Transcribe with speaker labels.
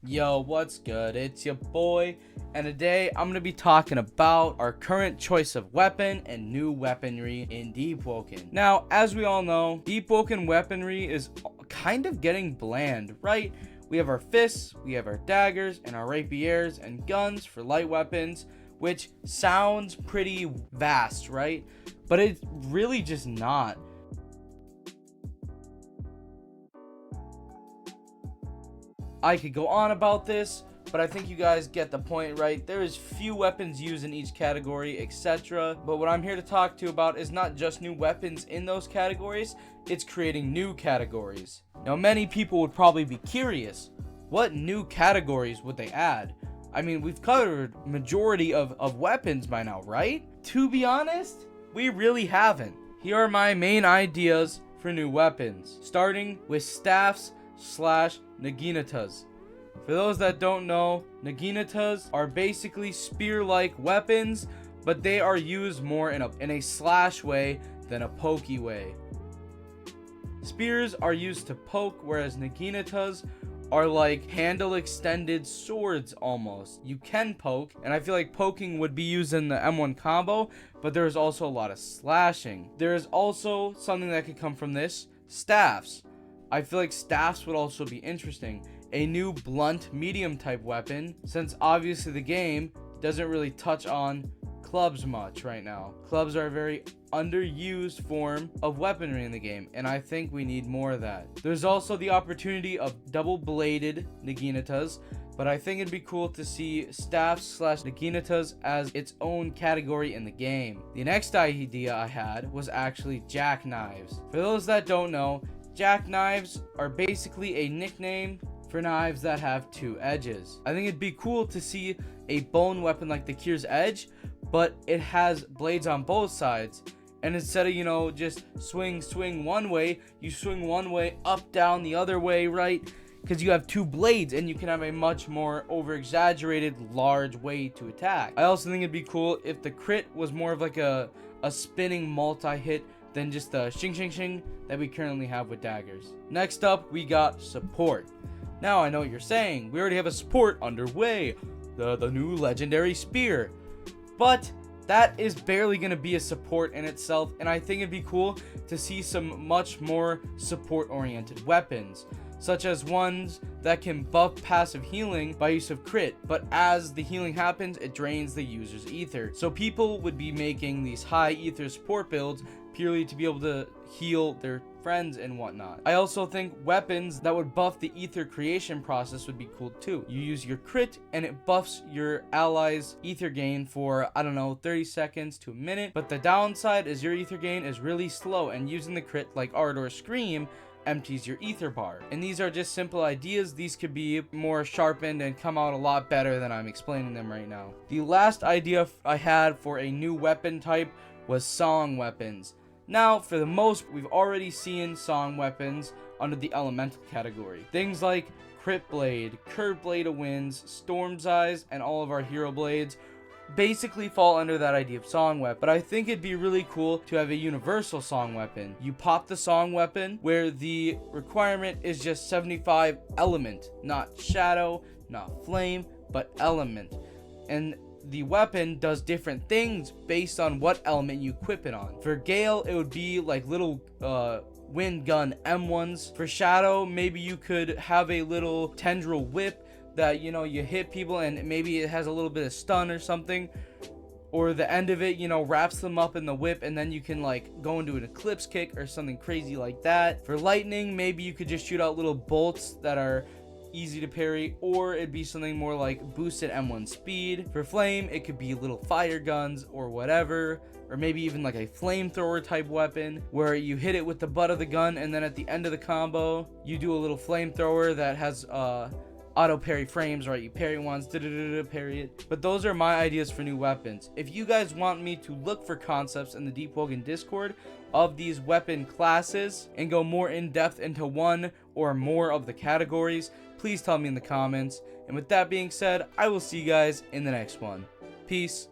Speaker 1: Yo, what's good? It's your boy, and today I'm going to be talking about our current choice of weapon and new weaponry in Deepwoken. Now, as we all know, Deepwoken weaponry is kind of getting bland, right? We have our fists, we have our daggers, and our rapiers and guns for light weapons, which sounds pretty vast, right? But it's really just not. I could go on about this, but I think you guys get the point, right? There is few weapons used in each category, etc. But what I'm here to talk to you about is not just new weapons in those categories, it's creating new categories. Now, many people would probably be curious, what new categories would they add? I mean, we've covered majority of weapons by now, right? To be honest, we really haven't. Here are my main ideas for new weapons, starting with Staffs / Naginatas. For those that don't know, Naginatas are basically spear-like weapons, but they are used more in a slash way than a pokey way. Spears are used to poke, whereas Naginatas are like handle extended swords almost. You can poke, and I feel like poking would be used in the M1 combo, but there's also a lot of slashing. There is also something that could come from this, staffs. I feel like staffs would also be interesting. A new blunt medium type weapon, since obviously the game doesn't really touch on clubs much right now. Clubs are a very underused form of weaponry in the game, and I think we need more of that. There's also the opportunity of double bladed Naginatas, but I think it'd be cool to see staffs / Naginatas as its own category in the game. The next idea I had was actually jackknives. For those that don't know, jackknives are basically a nickname for knives that have two edges. I think it'd be cool to see a bone weapon like the Kyr's Edge, but it has blades on both sides. And instead of, just swing one way, you swing one way, up, down, the other way, right? Because you have two blades and you can have a much more over-exaggerated, large way to attack. I also think it'd be cool if the crit was more of like a spinning multi-hit than just the shing shing shing that we currently have with daggers. Next up, we got support. Now I know what you're saying, we already have a support underway, the new legendary spear. But that is barely going to be a support in itself, and I think it'd be cool to see some much more support oriented weapons, such as ones that can buff passive healing by use of crit, but as the healing happens, it drains the user's ether. So people would be making these high ether support builds purely to be able to heal their friends and whatnot. I also think weapons that would buff the ether creation process would be cool too. You use your crit and it buffs your allies' ether gain for, 30 seconds to a minute, but the downside is your ether gain is really slow, and using the crit like Art or Scream empties your ether bar. And these are just simple ideas. These could be more sharpened and come out a lot better than I'm explaining them right now. The last idea I had for a new weapon type was song weapons. Now, for the most, we've already seen song weapons under the elemental category. Things like Crit Blade, Curved Blade of Winds, Storm's Eyes, and all of our hero blades basically fall under that idea of song weapon. But I think it'd be really cool to have a universal song weapon. You pop the song weapon where the requirement is just 75 element, not shadow, not flame, but element. And the weapon does different things based on what element you equip it on. For Gale, it would be like little wind gun M1s. For Shadow, maybe you could have a little tendril whip that, you hit people and maybe it has a little bit of stun or something. Or the end of it, wraps them up in the whip, and then you can go into an eclipse kick or something crazy like that. For Lightning, maybe you could just shoot out little bolts that are easy to parry, or it'd be something more like boosted M1 speed. For Flame, it could be little fire guns or whatever, or maybe even like a flamethrower type weapon where you hit it with the butt of the gun, and then at the end of the combo you do a little flamethrower that has auto parry frames, right? You parry once, parry it. But those are my ideas for new weapons. If you guys want me to look for concepts in the Deepwoken Discord of these weapon classes and go more in depth into one or more of the categories, please tell me in the comments. And with that being said, I will see you guys in the next one. Peace.